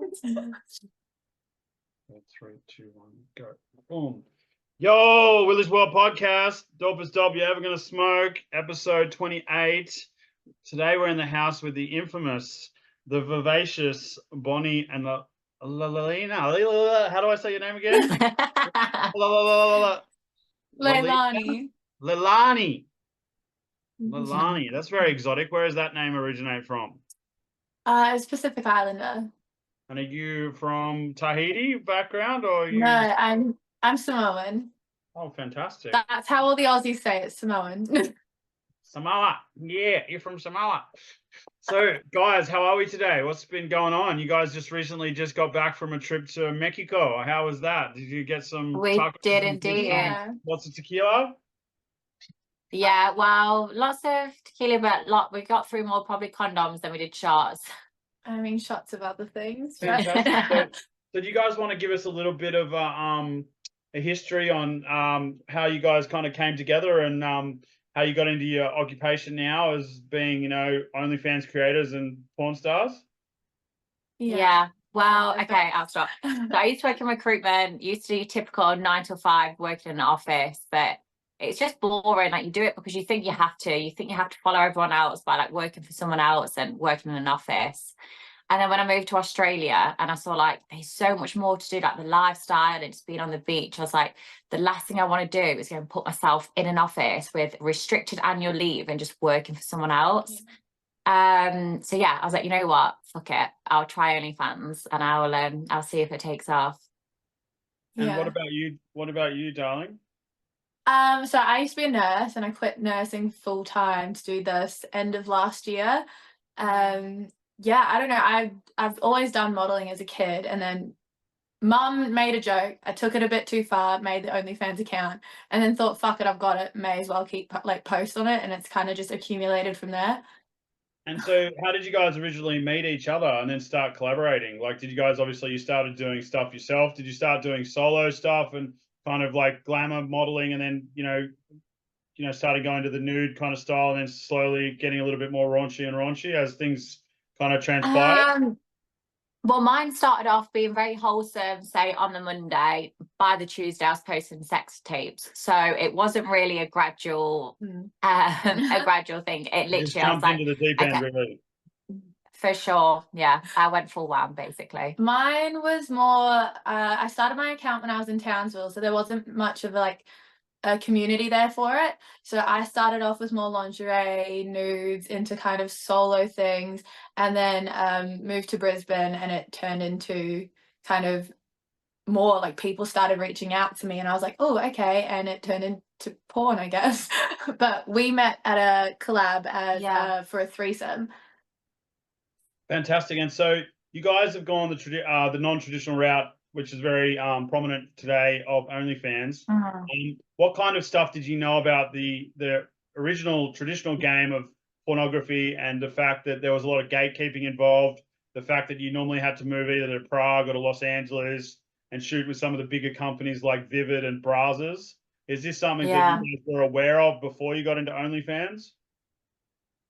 3, 2, 1, go. Boom. Yo, Willy's World Podcast. Dopest dope you ever gonna smoke. Episode 28. Today we're in the house with the infamous, the vivacious Bonnie and the Leilani. How do I say your name again? Leilani. Leilani. That's very exotic. Where does that name originate from? It's Pacific Islander. And are you from Tahiti background, or are you? No, I'm Samoan. Oh, fantastic. That's how all the Aussies say it, Samoan. Samoa. Yeah, you're from Samoa. So, guys, how are we today? What's been going on? You guys recently got back from a trip to Mexico. How was that? Did you get some We tacos did and indeed. Yeah. Lots of tequila? Yeah, well, lots of tequila, but we got through more probably condoms than we did shots. I mean, shots of other things. Fantastic. So do you guys want to give us a little bit of a history on how you guys kind of came together and how you got into your occupation now as being, OnlyFans creators and porn stars? Yeah. Well, okay, I'll stop. So I used to work in recruitment, used to do typical 9 to 5 working in an office, but it's just boring. Like, you do it because you think you have to. You think you have to follow everyone else by like working for someone else and working in an office. And then when I moved to Australia and I saw like there's so much more to do, like the lifestyle and just being on the beach, I was like, the last thing I want to do is go and put myself in an office with restricted annual leave and just working for someone else. So yeah, I was like, you know what, fuck it, I'll try OnlyFans and I'll see if it takes off. And what about you, darling? So I used to be a nurse and I quit nursing full time to do this end of last year. Yeah, I don't know. I've always done modeling as a kid, and then Mum made a joke. I took it a bit too far, made the OnlyFans account, and then thought, fuck it, I've got it. May as well keep like post on it, and it's kind of just accumulated from there. And so how did you guys originally meet each other and then start collaborating? Like, did you guys, obviously you started doing stuff yourself. Did you start doing solo stuff and kind of like glamour modeling, and then, started going to the nude kind of style and then slowly getting a little bit more raunchy as things kind of transpired? Well, mine started off being very wholesome, say on the Monday. By the Tuesday, I was posting sex tapes. So it wasn't really a gradual thing. It literally, just jumped into the deep end, really. For sure. Yeah, I went full wham, basically. Mine was more, I started my account when I was in Townsville, so there wasn't much of like a community there for it. So I started off with more lingerie, nudes, into kind of solo things, and then moved to Brisbane, and it turned into kind of more like people started reaching out to me, and I was like, oh, okay, and it turned into porn, I guess. But we met at a collab as for a threesome. Fantastic. And so you guys have gone the non-traditional route, which is very prominent today, of OnlyFans. What kind of stuff did you know about the original traditional game of pornography, and the fact that there was a lot of gatekeeping involved, the fact that you normally had to move either to Prague or to Los Angeles and shoot with some of the bigger companies like Vivid and Brazzers? Is this something that you guys were aware of before you got into OnlyFans?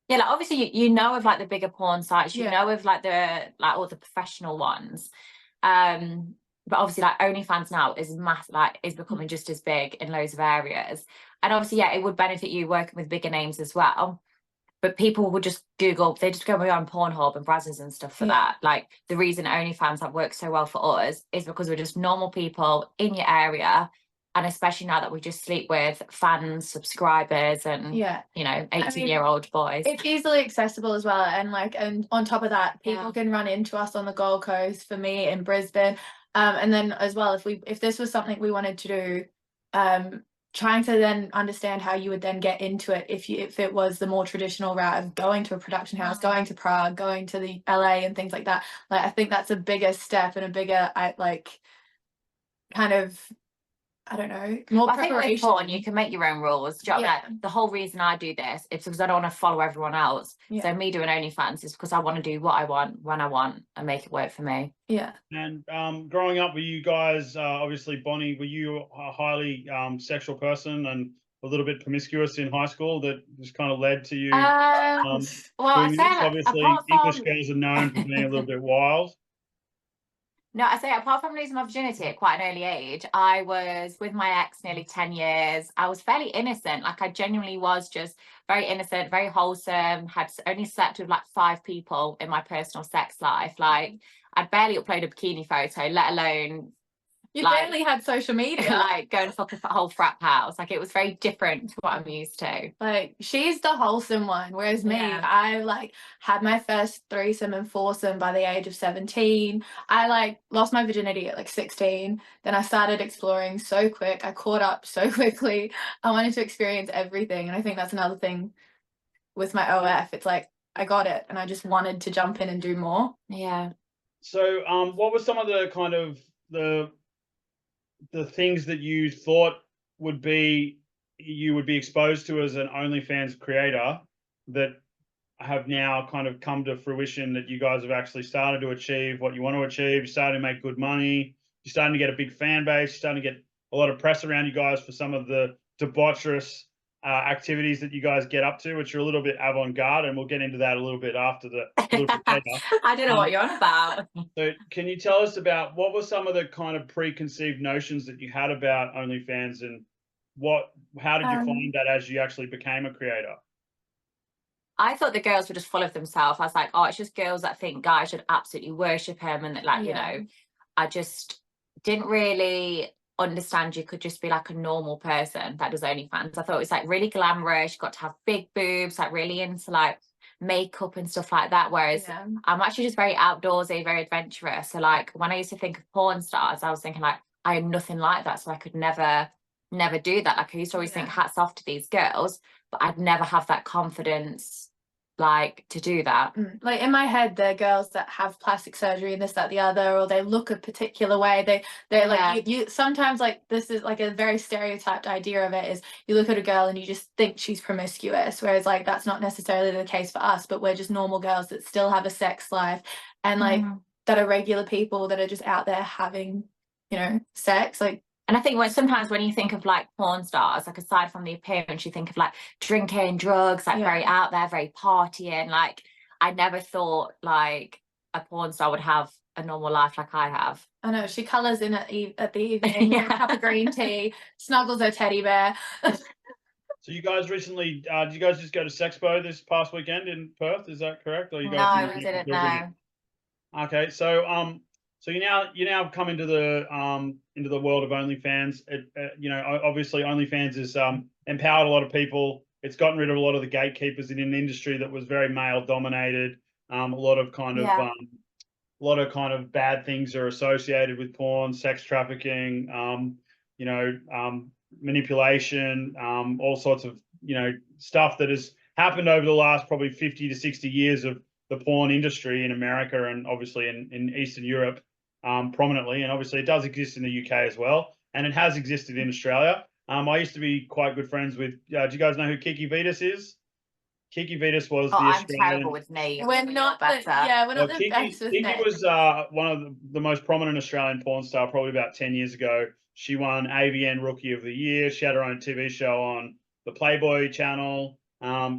Yeah, like obviously you know of like the bigger porn sites, you know of like all the professional ones. But obviously like OnlyFans now is is becoming just as big in loads of areas. And obviously, it would benefit you working with bigger names as well. But people would just Google, they just go on Pornhub and Brazzers and stuff for that. Like, the reason OnlyFans have worked so well for us is because we're just normal people in your area. And especially now that we just sleep with fans, subscribers, and 18-year-old boys. It's easily accessible as well. And on top of that, people can run into us on the Gold Coast, for me in Brisbane. And then as well, if this was something we wanted to do, trying to then understand how you would then get into it if it was the more traditional route of going to a production house, going to Prague, going to the LA and things like that. Like, I think that's a bigger step and a bigger kind of, I don't know, more preparation. I think with porn, you can make your own rules. Do you know what I mean? The whole reason I do this is because I don't want to follow everyone else. So me doing OnlyFans is because I want to do what I want, when I want, and make it work for me. Yeah. And growing up, were you guys, obviously, Bonnie, were you a highly sexual person and a little bit promiscuous in high school that just kind of led to you? Well, I say obviously, English girls are known for being a little bit wild. No, I say apart from losing my virginity at quite an early age, I was with my ex nearly 10 years. I was fairly innocent. Like I genuinely was just very innocent, very wholesome, had only slept with like 5 people in my personal sex life. Like I'd barely upload a bikini photo, let alone You like, barely had social media. like going to fuck a whole frat house. Like it was very different to what I'm used to. Like she's the wholesome one, whereas me, Yeah. I like had my first threesome and foursome by the age of 17. I like lost my virginity at like 16. Then I started exploring so quick. I caught up so quickly. I wanted to experience everything, and I think that's another thing with my OF. It's like I got it, and I just wanted to jump in and do more. Yeah. So, what were some of the kind of the things that you thought would be you would be exposed to as an OnlyFans creator that have now kind of come to fruition, that you guys have actually started to achieve what you want to achieve? You're starting to make good money. You're starting to get a big fan base. You're starting to get a lot of press around you guys for some of the debaucherous activities that you guys get up to, which are a little bit avant-garde, and we'll get into that a little bit after a little bit later. I don't know what you're on about. So can you tell us about what were some of the kind of preconceived notions that you had about OnlyFans, and how did you find that as you actually became a creator? I thought the girls were just full of themselves. I was like, oh, it's just girls that think guys should absolutely worship him, and that, like, you know, I just didn't really understand you could just be like a normal person that does OnlyFans. I thought it was like really glamorous. You got to have big boobs, like really into like makeup and stuff like that. Whereas I'm actually just very outdoorsy, very adventurous. So like when I used to think of porn stars, I was thinking like I am nothing like that. So I could never do that. Like I used to always think hats off to these girls, but I'd never have that confidence like to do that. Like in my head, they're girls that have plastic surgery and this, that, the other, or they look a particular way. They're like you sometimes, like, this is like a very stereotyped idea of it, is you look at a girl and you just think she's promiscuous, whereas like that's not necessarily the case for us, but we're just normal girls that still have a sex life, and like that are regular people that are just out there having, you know, sex. Like, and I think sometimes when you think of like porn stars, like aside from the appearance, you think of like drinking, drugs, like very out there, very partying. Like I never thought like a porn star would have a normal life like I have. I know, she colours in at the evening with a cup of green tea, snuggles her teddy bear. So you guys recently, did you guys just go to Sexpo this past weekend in Perth? Is that correct? Or you guys? No, we didn't know. Okay, so so you now come into the world of OnlyFans. You know, obviously OnlyFans has empowered a lot of people. It's gotten rid of a lot of the gatekeepers in an industry that was very male dominated. A lot of kind of bad things are associated with porn, sex trafficking, you know, manipulation, all sorts of, you know, stuff that has happened over the last probably 50 to 60 years of the porn industry in America, and obviously in Eastern Europe prominently, and obviously it does exist in the UK as well, and it has existed in Australia. I used to be quite good friends with, do you guys know who Kiki Vitas is? Kiki Vitas was the Australian... I'm terrible with names. We're not the best with Kiki names. was one of the most prominent Australian porn star, probably about 10 years ago. She won AVN Rookie of the Year. She had her own TV show on the Playboy channel.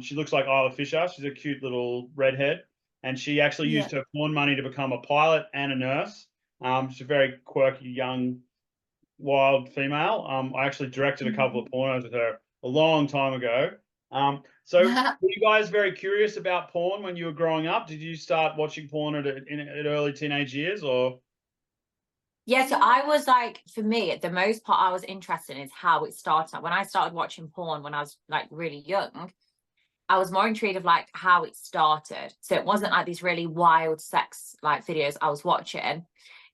She looks like Isla Fisher. She's a cute little redhead. And she actually used her porn money to become a pilot and a nurse. She's a very quirky, young, wild female. I actually directed a couple of pornos with her a long time ago. So were you guys very curious about porn when you were growing up? Did you start watching porn at early teenage years, or? Yeah, so I was like, for me, the most part I was interested in is how it started. When I started watching porn when I was like really young, I was more intrigued of like how it started. So it wasn't like these really wild sex like videos I was watching.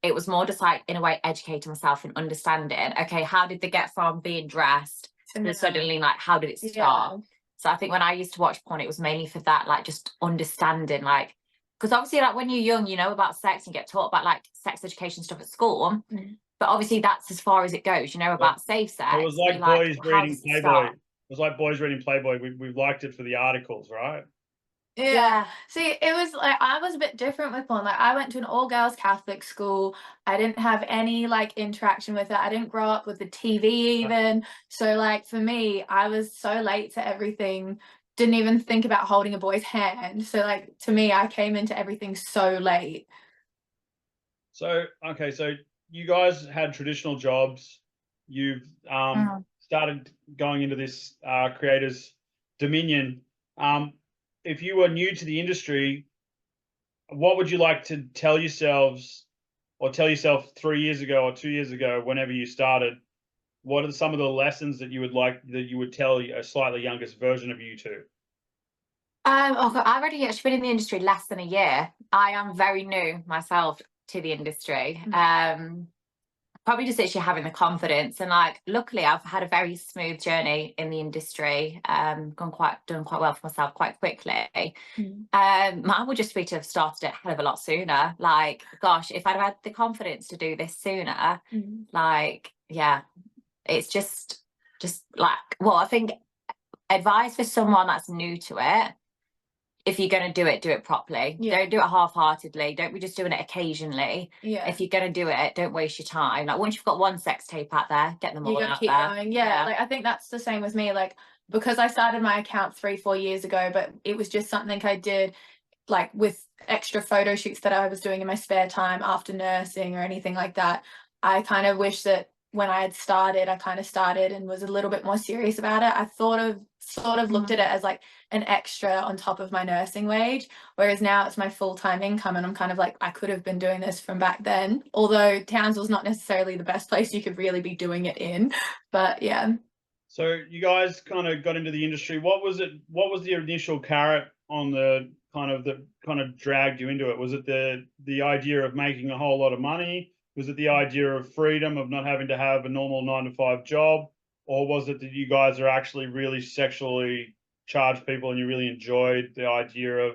It was more just like, in a way, educating myself and understanding, okay, how did they get from being dressed to suddenly like, how did it start? So I think when I used to watch porn, it was mainly for that, like just understanding, like, because obviously like when you're young, you know about sex and get taught about like sex education stuff at school. But obviously that's as far as it goes, you know, about safe sex. It was like boys reading Playboy. It was like boys reading Playboy. We liked it for the articles, right? Yeah. See, it was like, I was a bit different with porn. Like I went to an all-girls Catholic school. I didn't have any like interaction with it. I didn't grow up with the TV even. So like for me, I was so late to everything. Didn't even think about holding a boy's hand. So like to me, I came into everything so late. So, okay, so you guys had traditional jobs. You've started going into this creators dominion. If you were new to the industry, what would you like to tell yourselves or tell yourself 3 years ago or 2 years ago, whenever you started? What are some of the lessons that you would tell a slightly youngest version of you to? Oh God, I've already actually been in the industry less than a year. I am very new myself to the industry. Probably just actually having the confidence, and like luckily I've had a very smooth journey in the industry. Done quite well for myself quite quickly. Mine would just be to have started it a hell of a lot sooner. Like, gosh, if I'd had the confidence to do this sooner, like, yeah, it's just like, well, I think advice for someone that's new to it: if you're going to do it properly. Don't do it half-heartedly. Don't be just doing it occasionally. If you're going to do it, don't waste your time. Like, once you've got one sex tape out there, get them all out keep there. Going. Like I think that's the same with me. Like, because I started my account 3-4 years ago, but it was just something I did like with extra photo shoots that I was doing in my spare time after nursing or anything like that. I kind of wish that when I had started, I kind of started and was a little bit more serious about it. I sort of looked at it as like an extra on top of my nursing wage, whereas now it's my full-time income, and I'm kind of like, I could have been doing this from back then, although Townsville's not necessarily the best place you could really be doing it in, but yeah. So you guys kind of got into the industry. What was the initial carrot on the kind of dragged you into it? Was it the idea of making a whole lot of money? Was it the idea of freedom, of not having to have a normal 9-to-5 job? Or was it that you guys are actually really sexually charged people and you really enjoyed the idea of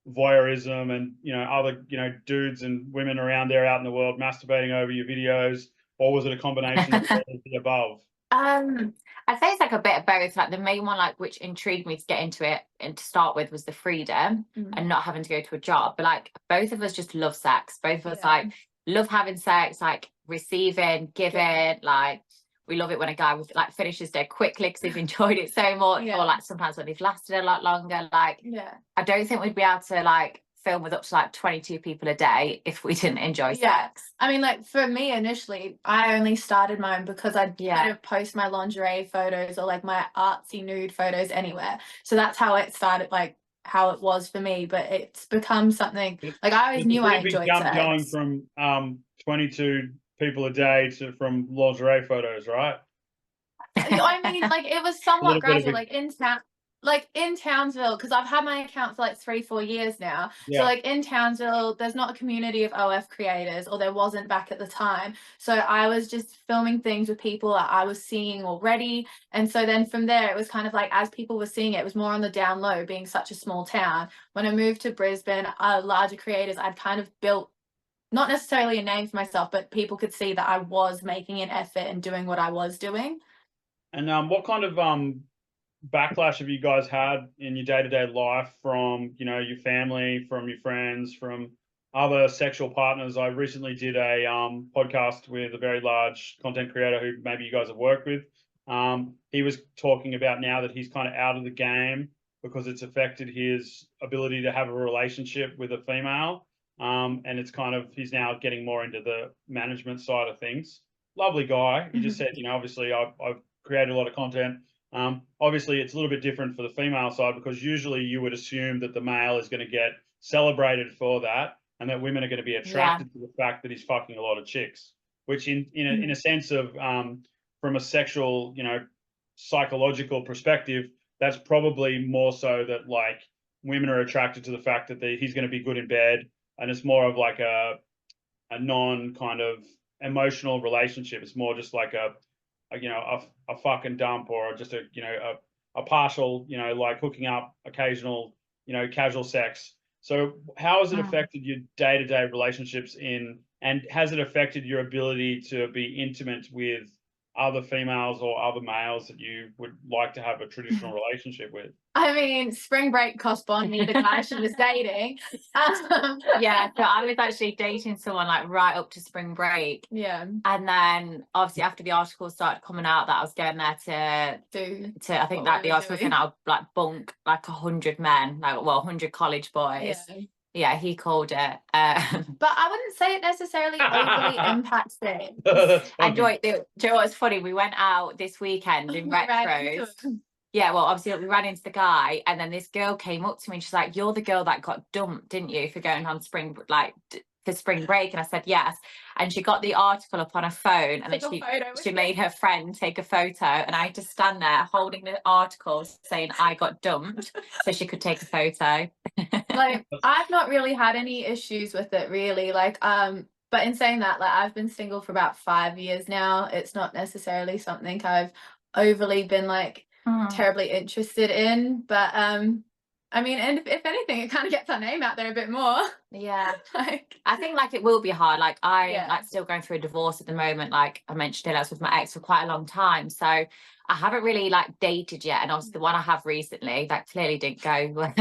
voyeurism and, other, dudes and women around there out in the world masturbating over your videos? Or was it a combination of all of the above? I'd say it's like a bit of both. Like, the main one, like, which intrigued me to get into it and to start with, was the freedom and not having to go to a job. But like, both of us just love sex. Both of us like love having sex, like receiving, giving. Like, we love it when a guy like finishes dead quickly because they've enjoyed it so much, or like sometimes when they've lasted a lot longer. Like, I don't think we'd be able to like film with up to like 22 people a day if we didn't enjoy sex. I mean, like, for me initially, I only started mine because I'd kind of post my lingerie photos or like my artsy nude photos anywhere. So that's how it started, like how it was for me. But it's become something like I always knew I enjoyed sex. Going from 22 people a day from lingerie photos, right? I mean, like, it was somewhat gradual, like in Townsville, because I've had my account for like 3-4 years now. So like in Townsville, there's not a community of OF creators, or there wasn't back at the time. So I was just filming things with people that I was seeing already. And so then from there, it was kind of like, as people were seeing it, it was more on the down low, being such a small town. When I moved to Brisbane, larger creators, I'd kind of built not necessarily a name for myself, but people could see that I was making an effort and doing what I was doing. And what kind of backlash have you guys had in your day-to-day life from, your family, from your friends, from other sexual partners? I recently did a podcast with a very large content creator who maybe you guys have worked with. He was talking about now that he's kind of out of the game because it's affected his ability to have a relationship with a female. And it's kind of, he's now getting more into the management side of things. Lovely guy. He just said, obviously I've created a lot of content. Obviously, it's a little bit different for the female side, because usually you would assume that the male is going to get celebrated for that, and that women are going to be attracted to the fact that he's fucking a lot of chicks, which in a sense of from a sexual, psychological perspective, that's probably more so that like women are attracted to the fact that he's going to be good in bed, and it's more of like a non kind of emotional relationship. It's more just like a fucking dump, or just a partial, like hooking up, occasional, casual sex. So how has it affected your day-to-day relationships and has it affected your ability to be intimate with other females or other males that you would like to have a traditional relationship with? I mean, spring break cost me the guy she was dating. Yeah, so I was actually dating someone like right up to spring break. Yeah. And then obviously after the article started coming out that I was going there to I think that the article was going out like bunk like 100 men, like 100 college boys. Yeah. Yeah, he called it. But I wouldn't say it necessarily overly impacts things. And do you know what's funny? We went out this weekend in retros. Yeah, well, obviously we ran into the guy, and then this girl came up to me and she's like, "You're the girl that got dumped, didn't you, for going on for spring break?" And I said, "Yes." And she got the article up on her phone, and then she made her friend take a photo, and I had to stand there holding the article saying I got dumped so she could take a photo. Like, I've not really had any issues with it, really. Like, but in saying that, like, I've been single for about 5 years now. It's not necessarily something I've overly been like terribly interested in, but I mean, and if anything, it kind of gets our name out there a bit more. Yeah. Like, I think like it will be hard. Like I'm like still going through a divorce at the moment. Like I mentioned, I was with my ex for quite a long time, so I haven't really like dated yet. And obviously the one I have recently, that clearly didn't go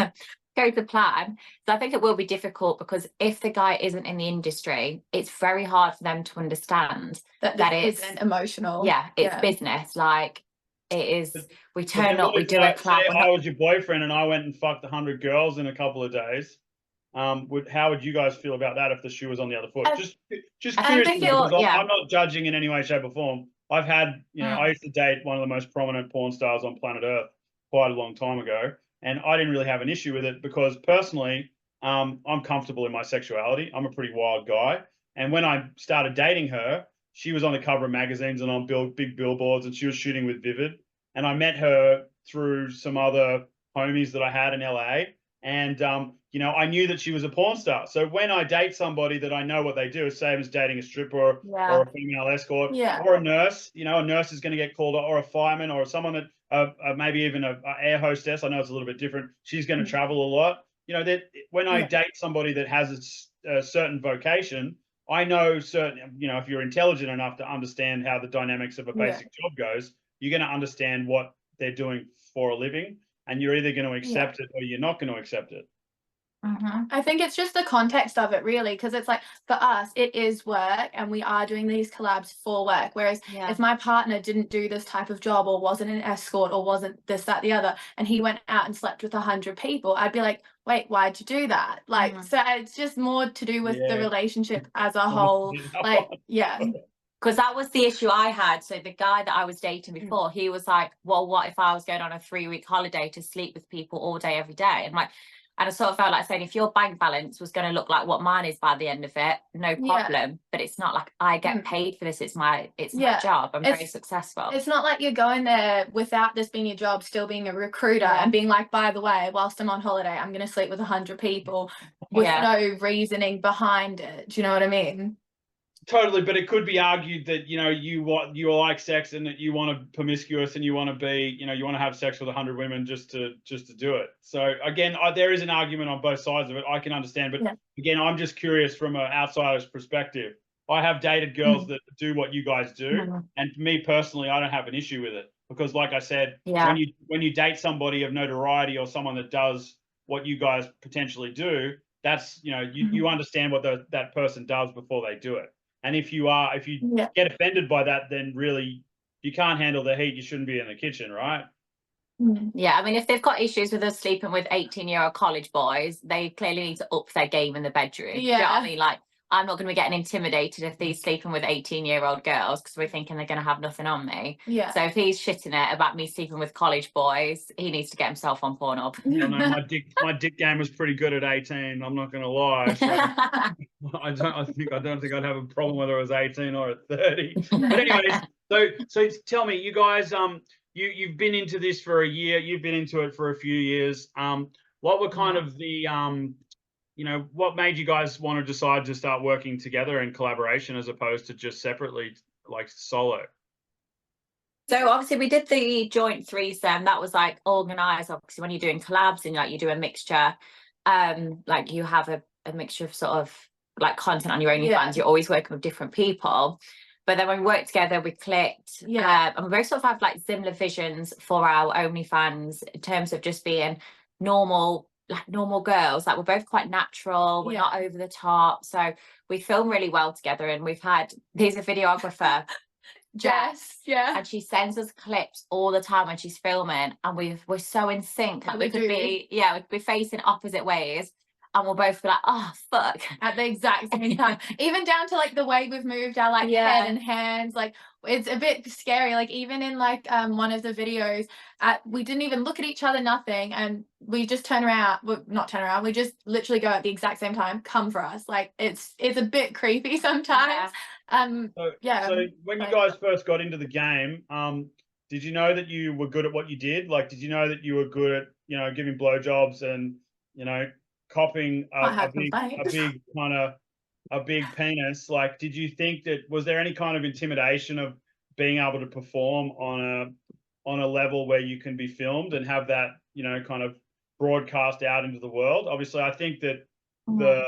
to plan. So I think it will be difficult, because if the guy isn't in the industry, it's very hard for them to understand that it isn't emotional. Yeah, it's business. Like it is. We turn up, we do a club. Say I was your boyfriend and I went and fucked 100 girls in a couple of days. How would you guys feel about that if the shoe was on the other foot? Just curious, because I'm not judging in any way, shape, or form. I've had, I used to date one of the most prominent porn stars on planet Earth quite a long time ago, and I didn't really have an issue with it because personally, I'm comfortable in my sexuality. I'm a pretty wild guy, and when I started dating her, she was on the cover of magazines and on big billboards, and she was shooting with Vivid. And I met her through some other homies that I had in LA. And, I knew that she was a porn star. So when I date somebody that I know what they do, same as dating a stripper or a female escort or a nurse, a nurse is going to get called, or a fireman, or someone that maybe even a air hostess. I know it's a little bit different. She's going to travel a lot. That when I date somebody that has a certain vocation, I know certain, if you're intelligent enough to understand how the dynamics of a basic job goes, you're going to understand what they're doing for a living, and you're either going to accept it or you're not going to accept it. I think it's just the context of it, really, because it's like, for us, it is work and we are doing these collabs for work. Whereas if my partner didn't do this type of job, or wasn't an escort, or wasn't this, that, the other, and he went out and slept with 100 people, I'd be like, wait, why'd you do that? Like, so it's just more to do with the relationship as a whole. Like, because that was the issue I had. So the guy that I was dating before, he was like, well, what if I was going on a 3-week holiday to sleep with people all day, every day? And I sort of felt like saying, if your bank balance was going to look like what mine is by the end of it, no problem. But it's not like I get paid for this. It's my job. I'm very successful. It's not like you're going there without this being your job, still being a recruiter, and being like, by the way, whilst I'm on holiday, I'm going to sleep with 100 people with no reasoning behind it. Do you know what I mean? Totally, but it could be argued that you like sex, and that you want to promiscuous, and you want to be you want to have sex with 100 women just to do it. So again, there is an argument on both sides of it. I can understand, but again, I'm just curious from an outsider's perspective. I have dated girls that do what you guys do, and for me personally, I don't have an issue with it, because, like I said, when you date somebody of notoriety, or someone that does what you guys potentially do, that's you understand what that person does before they do it. And if you get offended by that, then really you can't handle the heat. You shouldn't be in the kitchen, right? Yeah, I mean, if they've got issues with us sleeping with 18-year-old college boys, they clearly need to up their game in the bedroom. Do you know what I mean? Like, I'm not going to be getting intimidated if he's sleeping with 18-year-old girls, because we're thinking they're going to have nothing on me. So if he's shitting it about me sleeping with college boys, he needs to get himself on Pornhub. My dick game was pretty good at 18. I'm not going to lie. So I don't think I'd have a problem whether I was 18 or at 30. But anyways, so tell me, you guys, you've been into this for a year. You've been into it for a few years. What were kind of the what made you guys want to decide to start working together in collaboration as opposed to just separately, like solo? So obviously we did the joint threesome. That was like organized. Obviously, when you're doing collabs and you do a mixture, like you have a mixture of sort of like content on your OnlyFans. You're always working with different people. But then when we worked together, we clicked. And we both sort of have like similar visions for our OnlyFans in terms of just being normal girls. Like, we're both quite natural, we're not over the top, so we film really well together. And there's a videographer, Jess, and she sends us clips all the time when she's filming, and we're so in sync. Like, we could be facing opposite ways, and we'll both be like, oh fuck, at the exact same time. Even down to like the way we've moved our like head and hands, like it's a bit scary. Like even in like one of the videos, we didn't even look at each other, nothing, and we just turn around, well, not turn around, we just literally go at the exact same time, come for us. Like it's a bit creepy sometimes. So when you guys first got into the game, did you know that you were good at what you did? Like, did you know that you were good at, you know, giving blowjobs and, you know, copping a big penis? Like, did you think that, was there any kind of intimidation of being able to perform on a level where you can be filmed and have that, you know, kind of broadcast out into the world? Obviously, I think that the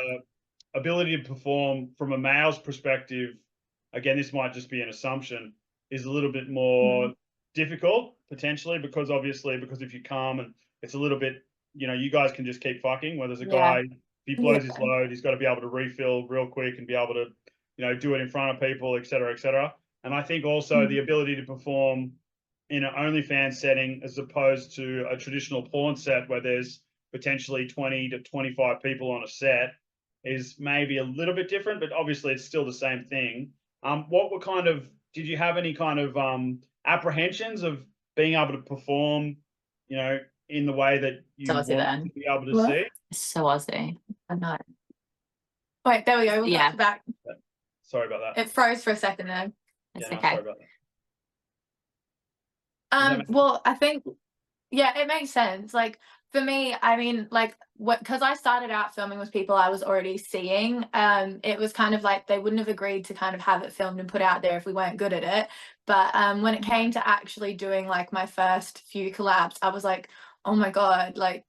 ability to perform from a male's perspective, again, this might just be an assumption, is a little bit more difficult potentially, because if you come and it's a little bit, you know, you guys can just keep fucking, where there's a guy, if he blows his load, he's got to be able to refill real quick and be able to, you know, do it in front of people, etc., etc. And I think also the ability to perform in an OnlyFans setting as opposed to a traditional porn set where there's potentially 20 to 25 people on a set is maybe a little bit different, but obviously it's still the same thing. Did you have any kind of apprehensions of being able to perform, you know, in the way that you want to be able to see? So Aussie. I know. Wait, there we go. We'll back. Sorry about that. It froze for a second then. It's okay. Sorry about that. Well, I think, it makes sense. Like for me, I mean, like because I started out filming with people I was already seeing, it was kind of like they wouldn't have agreed to kind of have it filmed and put out there if we weren't good at it. But when it came to actually doing like my first few collabs, I was like, oh my God, like,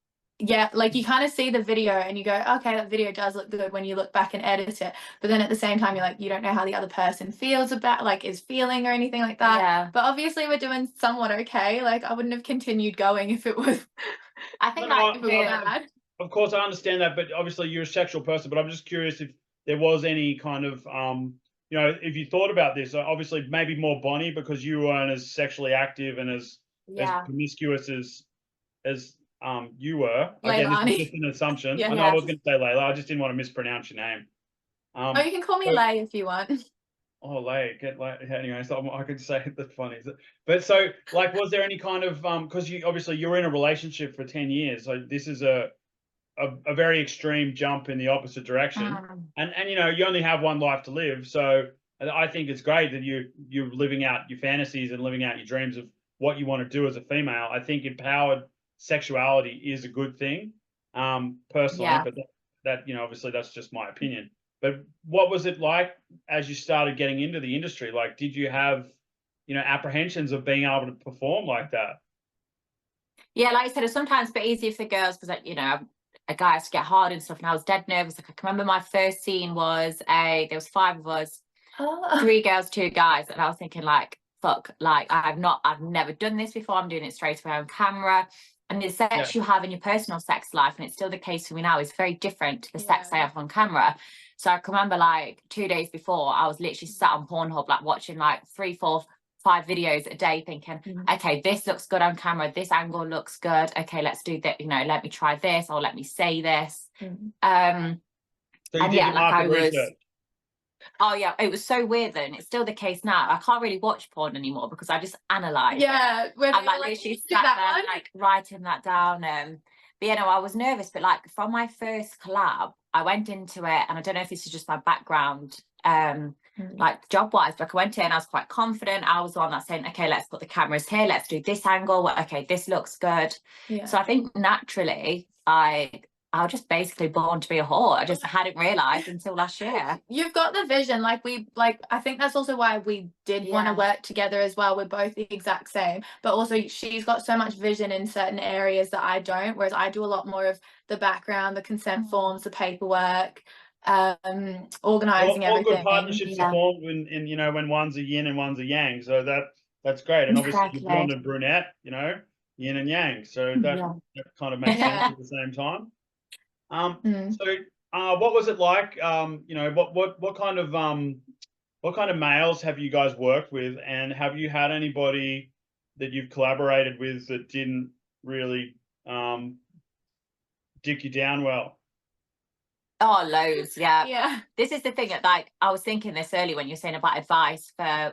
like you kind of see the video and you go, okay, that video does look good when you look back and edit it. But then at the same time, you're like, you don't know how the other person feels about, like, is feeling or anything like that. Yeah. But obviously we're doing somewhat okay. Like I wouldn't have continued going if it was, I think if it was bad. Of course, I understand that, but obviously you're a sexual person, but I'm just curious if there was any kind of, you know, if you thought about this, obviously maybe more Bonnie, because you weren't as sexually active and as promiscuous as you were. Again, this is just an assumption. I know I was going to say Layla. I just didn't want to mispronounce your name. Oh, you can call me Lay if you want. Oh, Lay. Anyway, so I could say it. That's funny. But so, like, was there any kind of because you're in a relationship for 10 years, so this is a very extreme jump in the opposite direction, and you know, you only have one life to live. So I think it's great that you're living out your fantasies and living out your dreams of what you want to do as a female. I think empowered sexuality is a good thing, personally, but that you know, obviously that's just my opinion. But what was it like as you started getting into the industry? Like, did you have, you know, apprehensions of being able to perform like that? Yeah, like I said, it's sometimes a bit easier for girls because, like, you know, a guy has to get hard and stuff, and I was dead nervous. Like I can remember my first scene was there was 5 of us, 3 girls, 2 guys, and I was thinking like, fuck, like I've never done this before. I'm doing it straight away on camera. And the sex you have in your personal sex life, and it's still the case for me now, is very different to the sex I have on camera. So I can remember like 2 days before, I was literally sat on Pornhub, like watching like 3, 4, 5 videos a day, thinking, okay, this looks good on camera, this angle looks good, okay, let's do that, you know, let me try this, or let me say this. So you and did your market research. Oh yeah, it was so weird then. It's still the case now. I can't really watch porn anymore because I just analyze. Yeah, I'm like literally sat there like writing that down. But you know, I was nervous. But like from my first collab, I went into it, and I don't know if this is just my background, like job wise, but I went in, I was quite confident. I was the one that's saying, okay, let's put the cameras here, let's do this angle. Okay, this looks good. So I think naturally, I was just basically born to be a whore. I just hadn't realised until last year. You've got the vision. Like I think that's also why we did want to work together as well. We're both the exact same. But also she's got so much vision in certain areas that I don't. Whereas I do a lot more of the background, the consent forms, the paperwork, organising everything. All good partnerships are formed when you know, when one's a yin and one's a yang. So that's great. And obviously you're blonde and brunette, you know, yin and yang. So that kind of makes sense at the same time. So what was it like, you know, what kind of males have you guys worked with, and have you had anybody that you've collaborated with that didn't really dick you down well? Oh, loads. Yeah. Yeah. This is the thing that, like, I was thinking this earlier when you were saying about advice for